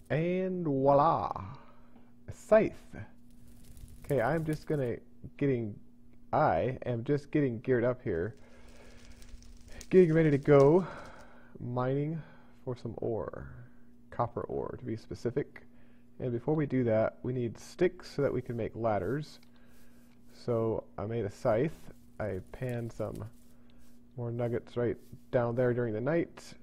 And voila, a scythe. Okay, I am just getting geared up here, getting ready to go mining for some ore, copper ore to be specific. And before we do that, we need sticks so that we can make ladders. So I made a scythe. I panned some more nuggets right down there during the night,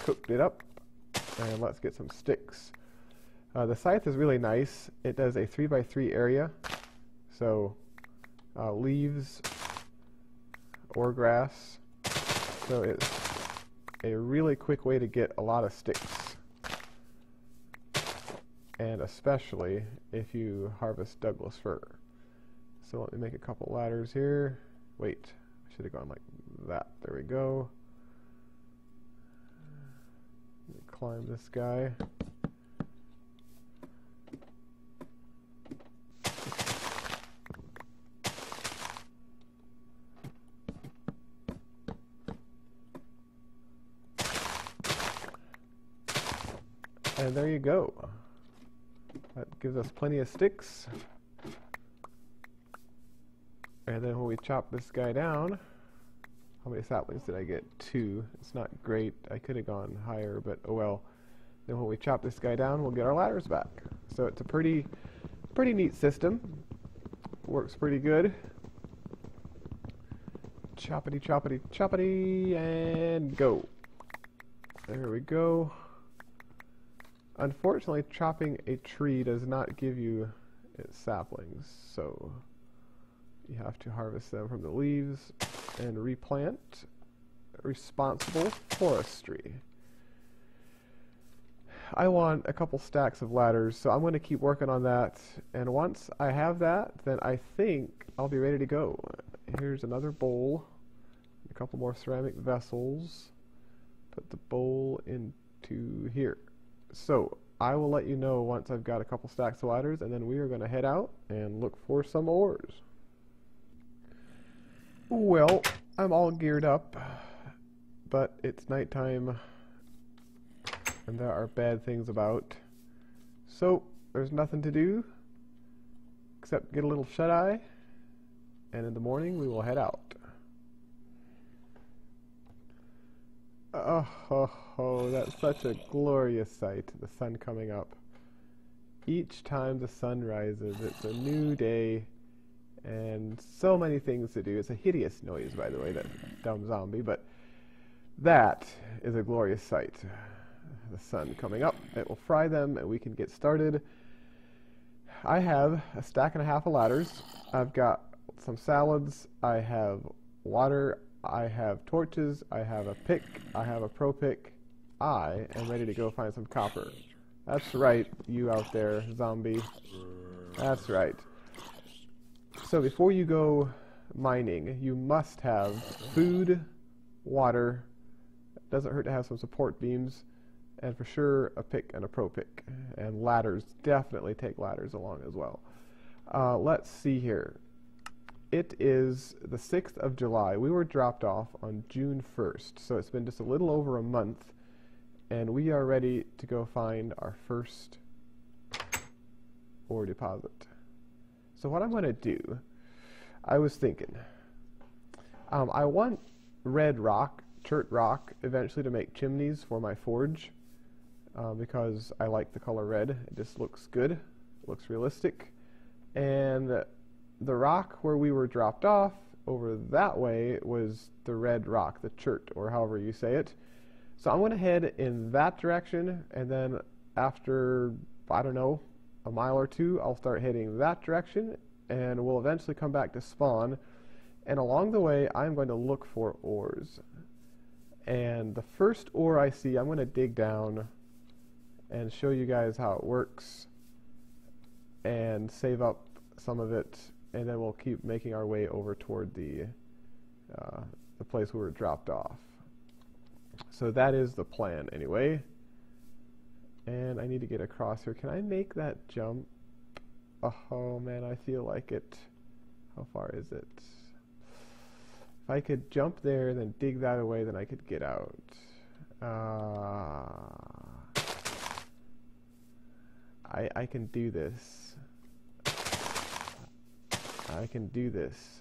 cooked it up, and let's get some sticks. The scythe is really nice. It does a 3x3 area, so leaves or grass. So it's a really quick way to get a lot of sticks, and especially if you harvest Douglas fir. So let me make a couple ladders here. Wait, I should have gone like that. There we go. Let me climb this guy. And there you go. That gives us plenty of sticks. And then when we chop this guy down, how many saplings did I get? 2. It's not great. I could have gone higher, but oh well. Then when we chop this guy down, we'll get our ladders back. So it's a pretty neat system. Works pretty good. Choppity, choppity, choppity, and go. There we go. Unfortunately, chopping a tree does not give you its saplings, so you have to harvest them from the leaves and replant. Responsible forestry. I want a couple stacks of ladders, so I'm going to keep working on that, and once I have that, then I think I'll be ready to go. Here's another bowl, a couple more ceramic vessels. Put the bowl into here. So I will let you know once I've got a couple stacks of ladders, and then we are going to head out and look for some ores. Well, I'm all geared up, but it's nighttime and there are bad things about. So there's nothing to do except get a little shut-eye, and in the morning we will head out. Oh, that's such a glorious sight, the sun coming up. Each time the sun rises, it's a new day, and so many things to do. It's a hideous noise, by the way, that dumb zombie, but that is a glorious sight. The sun coming up. It will fry them, and we can get started. I have a stack and a half of ladders. I've got some salads. I have water. I have torches, I have a pick, I have a pro pick. I am ready to go find some copper. That's right, you out there, zombie. That's right. So before you go mining, you must have food, water. It doesn't hurt to have some support beams, and for sure a pick and a pro pick. And ladders, definitely take ladders along as well. Let's see here. It is the 6th of July. We were dropped off on June 1st, so it's been just a little over a month, and we are ready to go find our first ore deposit. So what I'm going to do, I was thinking, I want red rock, chert rock, eventually to make chimneys for my forge, because I like the color red. It just looks good, it looks realistic, and the rock where we were dropped off over that way was the red rock, the chert, or however you say it. So I'm going to head in that direction, and then after, I don't know, a mile or two, I'll start heading that direction, and we'll eventually come back to spawn. And along the way, I'm going to look for ores. And the first ore I see, I'm going to dig down and show you guys how it works and save up some of it, and then we'll keep making our way over toward the place where we were dropped off. So that is the plan anyway. And I need to get across here. Can I make that jump? Oh man, I feel like it. How far is it? If I could jump there and then dig that away, then I could get out. I can do this. I can do this.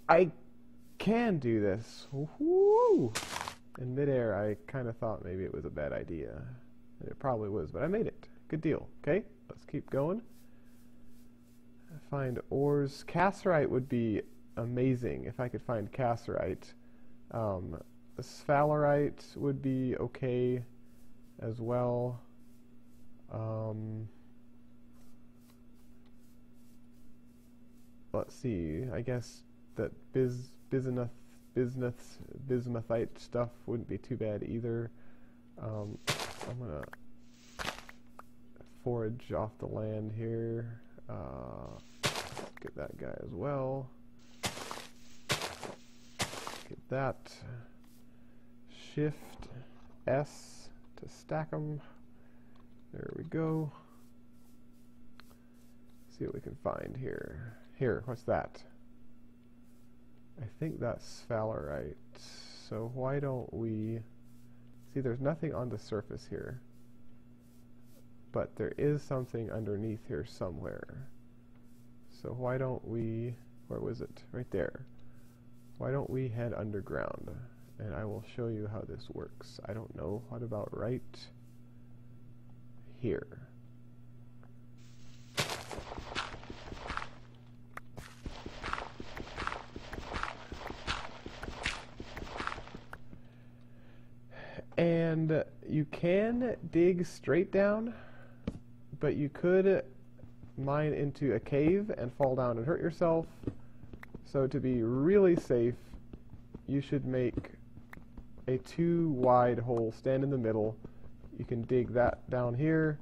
I can do this. Woohoo! In midair, I kind of thought maybe it was a bad idea. And it probably was, but I made it. Good deal. Okay, let's keep going. Find ores. Cassiterite would be amazing if I could find cassiterite. Sphalerite would be okay as well. Let's see. I guess that bismuthite stuff wouldn't be too bad either. I'm gonna forage off the land here. Let's get that guy as well. Get that. Shift S to stack them. There we go. See what we can find here. Here, what's that? I think that's sphalerite. So why don't we... See, there's nothing on the surface here. But there is something underneath here somewhere. So why don't we... Where was it? Right there. Why don't we head underground? And I will show you how this works. I don't know. What about right here? And you can dig straight down, but you could mine into a cave and fall down and hurt yourself. So to be really safe, you should make a 2 wide hole, stand in the middle. You can dig that down here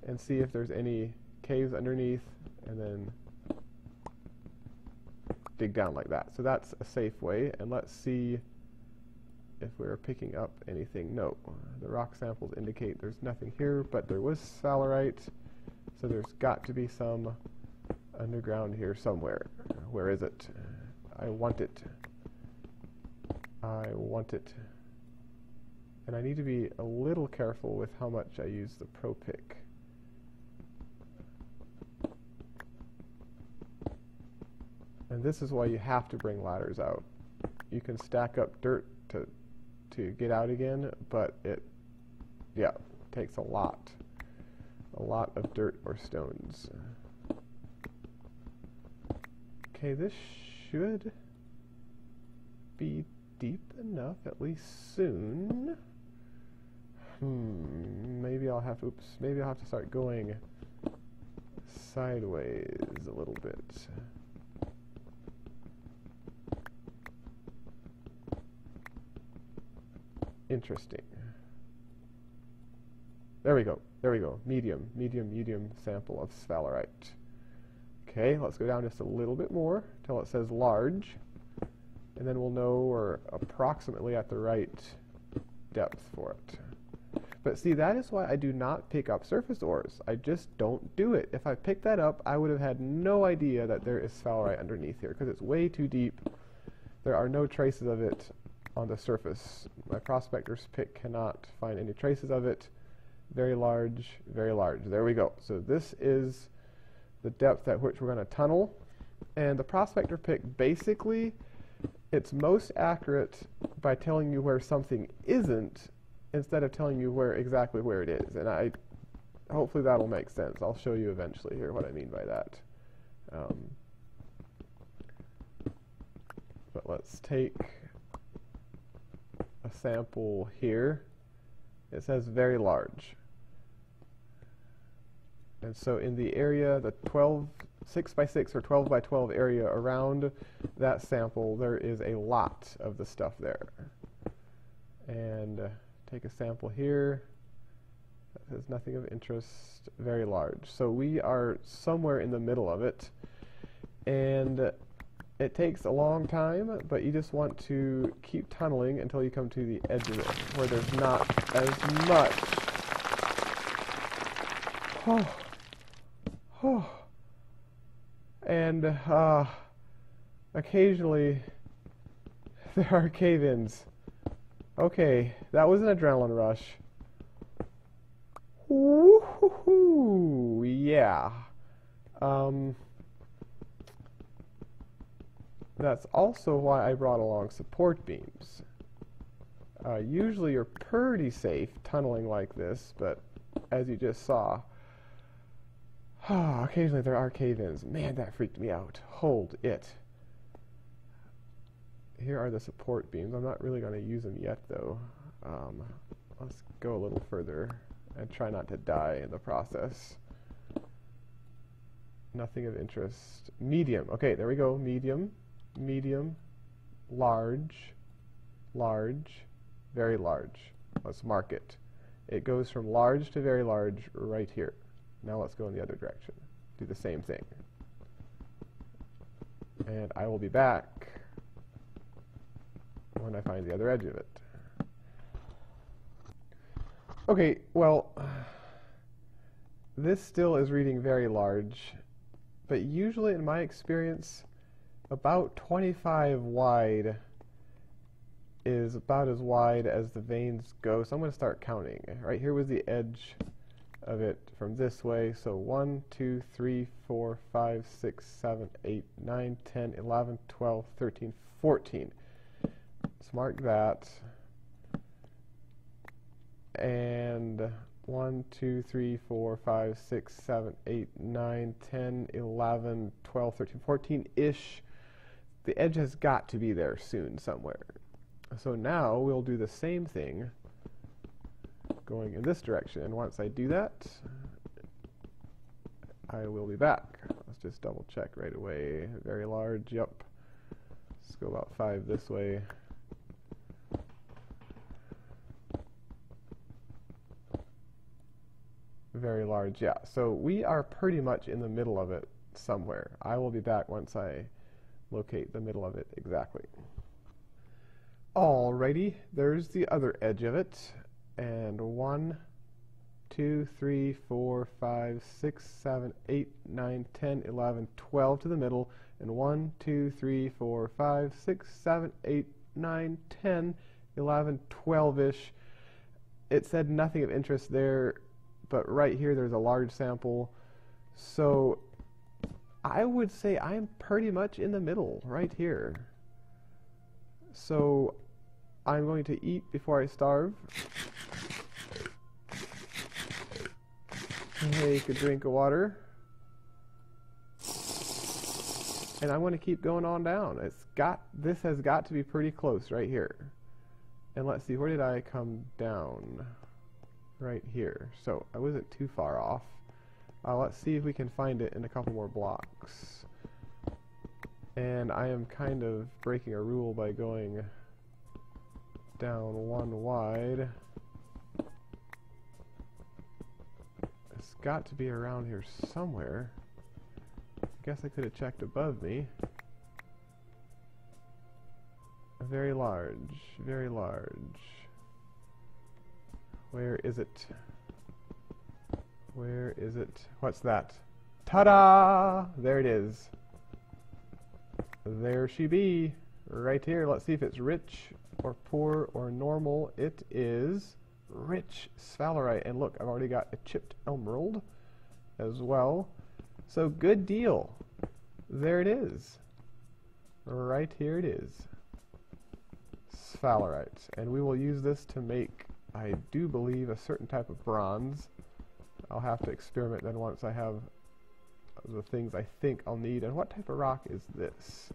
and see if there's any caves underneath, and then dig down like that. So that's a safe way. And let's see if we're picking up anything. No, the rock samples indicate there's nothing here, but there was sphalerite, so there's got to be some underground here somewhere. Where is it? I want it. I want it. And I need to be a little careful with how much I use the Pro Pick. And this is why you have to bring ladders out. You can stack up dirt to get out again, but it takes a lot of dirt or stones. Okay, this should be deep enough, at least soon. Maybe I'll have to start going sideways a little bit. Interesting. There we go. There we go. Medium sample of sphalerite. Okay, let's go down just a little bit more till it says large, and then we'll know we're approximately at the right depth for it. But see, that is why I do not pick up surface ores. I just don't do it. If I picked that up, I would have had no idea that there is sphalerite underneath here, because it's way too deep. There are no traces of it on the surface. My prospector's pick cannot find any traces of it. Very large, very large. There we go. So this is the depth at which we're going to tunnel. And the prospector pick, basically, it's most accurate by telling you where something isn't instead of telling you exactly where it is. And hopefully that'll make sense. I'll show you eventually here what I mean by that. But let's take a sample here. It says very large. And so in the area, the 6 by 6 or 12 by 12 area around that sample, there is a lot of the stuff there. And take a sample here. That says nothing of interest, very large. So we are somewhere in the middle of it. And it takes a long time, but you just want to keep tunneling until you come to the edge of it, where there's not as much. And occasionally there are cave-ins. Okay, that was an adrenaline rush. Woo-hoo-hoo, yeah. That's also why I brought along support beams. Usually you're pretty safe tunneling like this, but as you just saw, occasionally there are cave-ins. Man, that freaked me out. Hold it. Here are the support beams. I'm not really going to use them yet, though. Let's go a little further and try not to die in the process. Nothing of interest. Medium. Okay, there we go. Medium, medium, large, large, very large. Let's mark it. It goes from large to very large right here. Now let's go in the other direction. Do the same thing. And I will be back when I find the other edge of it. Okay, well, this still is reading very large, but usually in my experience, about 25 wide is about as wide as the veins go. So I'm going to start counting. Right here was the edge of it from this way. So 1, 2, 3, 4, 5, 6, 7, 8, 9, 10, 11, 12, 13, 14. Let's mark that. And 1, 2, 3, 4, 5, 6, 7, 8, 9, 10, 11, 12, 13, 14-ish. The edge has got to be there soon somewhere. So now we'll do the same thing going in this direction. And once I do that, I will be back. Let's just double check right away. Very large, yep. Let's go about 5 this way. Very large, yeah. So we are pretty much in the middle of it somewhere. I will be back once I locate the middle of it exactly. Alrighty, there's the other edge of it. And 1, 2, 3, 4, 5, 6, 7, 8, 9, 10, 11, 12 to the middle. And 1, 2, 3, 4, 5, 6, 7, 8, 9, 10, 11, 12-ish. It said nothing of interest there, but right here there's a large sample. So I would say I'm pretty much in the middle right here. So I'm going to eat before I starve. Take a drink of water. And I'm going to keep going on down. This has got to be pretty close right here. And let's see, where did I come down? Right here. So I wasn't too far off. Let's see if we can find it in a couple more blocks. And I am kind of breaking a rule by going down 1 wide. It's got to be around here somewhere. I guess I could have checked above me. Very large, very large. Where is it? Where is it? What's that? Ta-da! There it is. There she be. Right here. Let's see if it's rich or poor or normal. It is rich sphalerite. And look, I've already got a chipped emerald as well. So good deal. There it is. Right here it is. Sphalerite. And we will use this to make, I do believe, a certain type of bronze. I'll have to experiment then once I have the things I think I'll need. And what type of rock is this?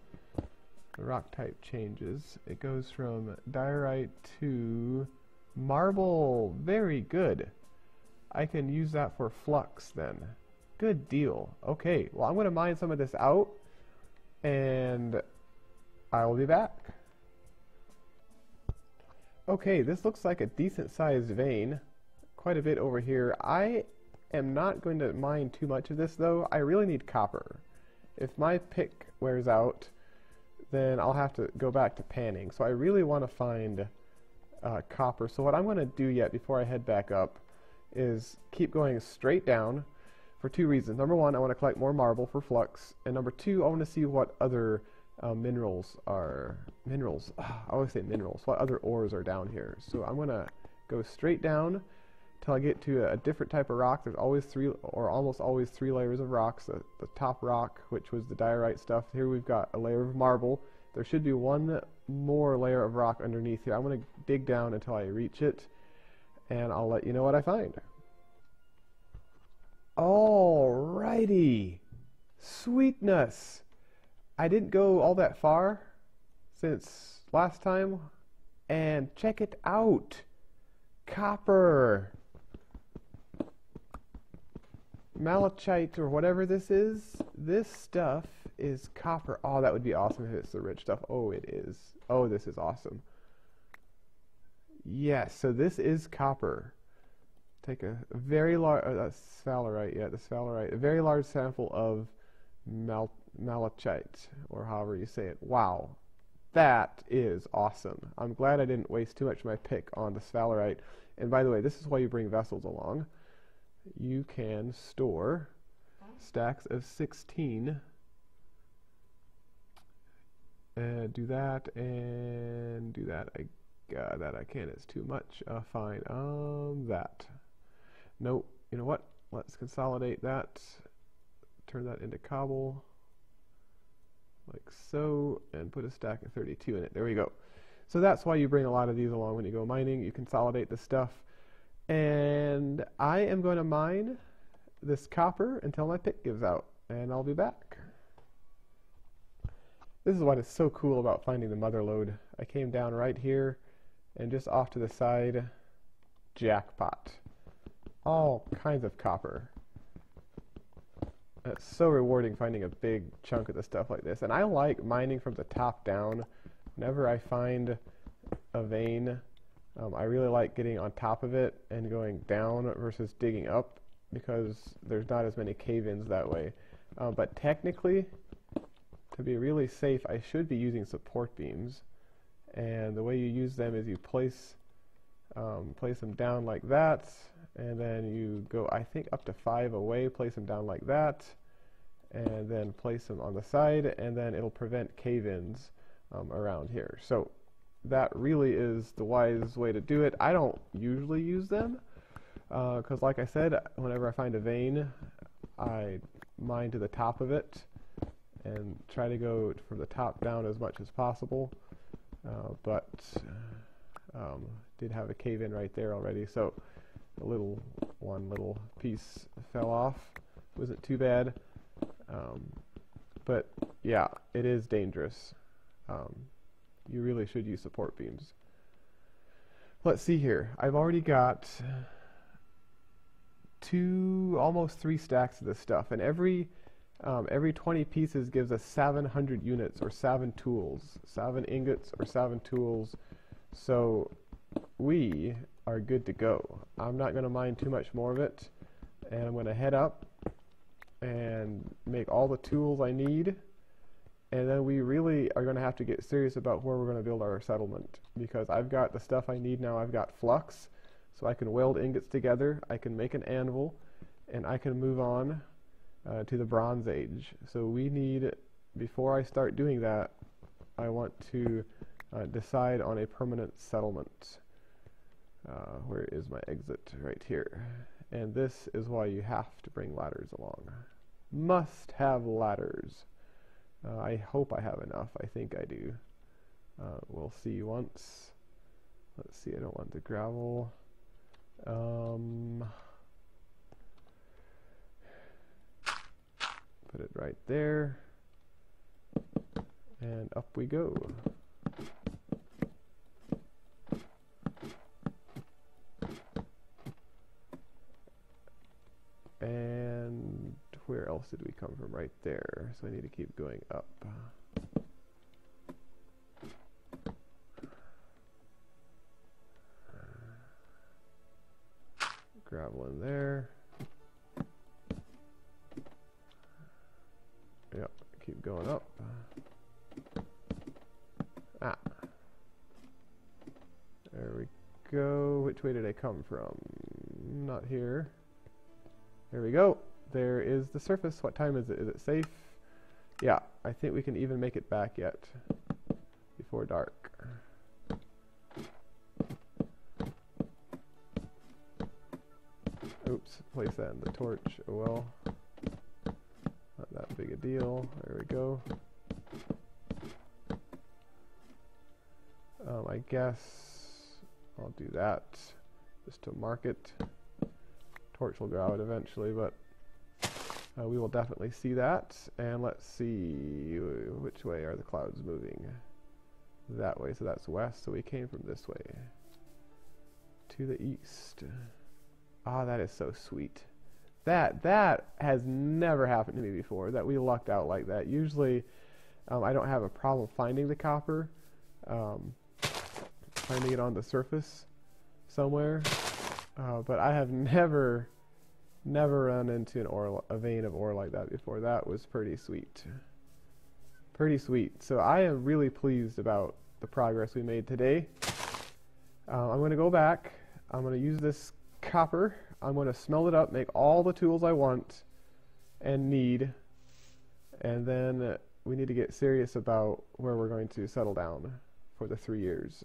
The rock type changes. It goes from diorite to marble. Very good. I can use that for flux then. Good deal. Okay, well I'm going to mine some of this out and I will be back. Okay, this looks like a decent sized vein. Quite a bit over here. I am not going to mine too much of this though. I really need copper. If my pick wears out, then I'll have to go back to panning. So I really want to find copper. So what I'm going to do yet before I head back up is keep going straight down for 2 reasons. Number 1, I want to collect more marble for flux. And number 2, I want to see what other minerals are. Minerals. I always say minerals. What other ores are down here. So I'm going to go straight down till I get to a different type of rock. There's always three, or almost always three layers of rocks. The top rock, which was the diorite stuff. Here we've got a layer of marble. There should be one more layer of rock underneath here. I'm going to dig down until I reach it, and I'll let you know what I find. Alrighty. Sweetness. I didn't go all that far since last time, and check it out. Copper. Malachite, or whatever this is. This stuff is copper. Oh, that would be awesome if it's the rich stuff. Oh, it is. Oh, this is awesome. Yes, so this is copper. Take a very large, sphalerite, yeah, the sphalerite, a very large sample of malachite, or however you say it. Wow, that is awesome. I'm glad I didn't waste too much of my pick on the sphalerite. And by the way, this is why you bring vessels along. You can store stacks of 16. And do that and do that. That I can't. It's too much. Fine. That. Nope. You know what? Let's consolidate that. Turn that into cobble, like so, and put a stack of 32 in it. There we go. So that's why you bring a lot of these along when you go mining. You consolidate the stuff. And I am going to mine this copper until my pick gives out, and I'll be back. This is what is so cool about finding the Motherload. I came down right here, and just off to the side, jackpot. All kinds of copper. It's so rewarding finding a big chunk of the stuff like this. And I like mining from the top down. Whenever I find a vein, I really like getting on top of it and going down versus digging up, because there's not as many cave-ins that way. But technically, to be really safe, I should be using support beams. And the way you use them is you place them down like that, and then you go, I think, up to 5 away, place them down like that, and then place them on the side, and then it'll prevent cave-ins around here. So that really is the wise way to do it. I don't usually use them, because like I said, whenever I find a vein, I mine to the top of it and try to go from the top down as much as possible. But did have a cave-in right there already, so one little piece fell off. Wasn't too bad, but yeah, it is dangerous. You really should use support beams. Let's see here. I've already got almost 3 stacks of this stuff, and every 20 pieces gives us 700 units, or 7 tools, 7 ingots, or 7 tools. So we are good to go. I'm not going to mine too much more of it, and I'm going to head up and make all the tools I need, and then we really are going to have to get serious about where we're going to build our settlement, because I've got the stuff I need now. I've got flux, so I can weld ingots together, I can make an anvil, and I can move on to the Bronze Age. So we need, before I start doing that, I want to decide on a permanent settlement. Where is my exit? Right here. And this is why you have to bring ladders along. Must have ladders. I hope I have enough. I think I do. We'll see once. Let's see, I don't want the gravel. Put it right there. And up we go. And where else did we come from? Right there. So I need to keep going up. Gravel in there. Yep, keep going up. Ah. There we go. Which way did I come from? Not here. There we go. There is the surface. What time is it? Is it safe? Yeah, I think we can even make it back yet before dark. place that in the torch. Oh well. Not that big a deal. There we go. I guess I'll do that just to mark it. Torch will go out eventually, but we will definitely see that. And let's see, which way are the clouds moving? That way, so that's west, so we came from this way to the east. Ah, that is so sweet. That has never happened to me before, that we lucked out like that. Usually I don't have a problem finding the copper, finding it on the surface somewhere, but I have never run into a vein of ore like that before. That was pretty sweet. Pretty sweet. So I am really pleased about the progress we made today. I'm going to go back. I'm going to use this copper. I'm going to smelt it up, make all the tools I want and need, and then we need to get serious about where we're going to settle down for the 3 years.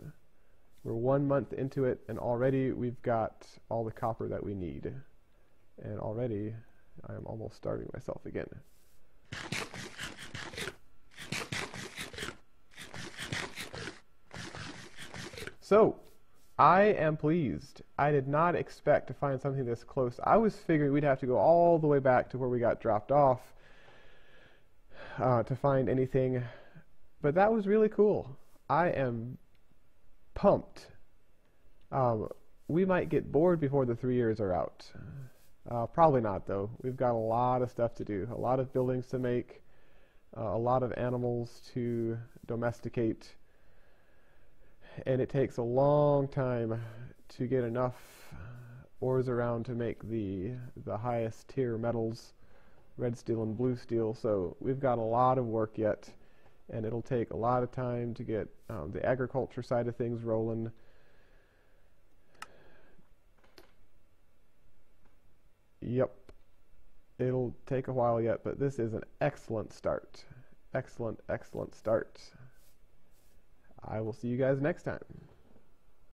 We're 1 month into it, and already we've got all the copper that we need. And already I am almost starving myself again. So, I am pleased. I did not expect to find something this close. I was figuring we'd have to go all the way back to where we got dropped off to find anything, but that was really cool. I am pumped. We might get bored before the 3 years are out. Probably not, though. We've got a lot of stuff to do, a lot of buildings to make, a lot of animals to domesticate, and it takes a long time to get enough ores around to make the highest tier metals, red steel and blue steel. So we've got a lot of work yet, and it'll take a lot of time to get the agriculture side of things rolling. Yep, it'll take a while yet, but this is an excellent start. Excellent, excellent start. I will see you guys next time.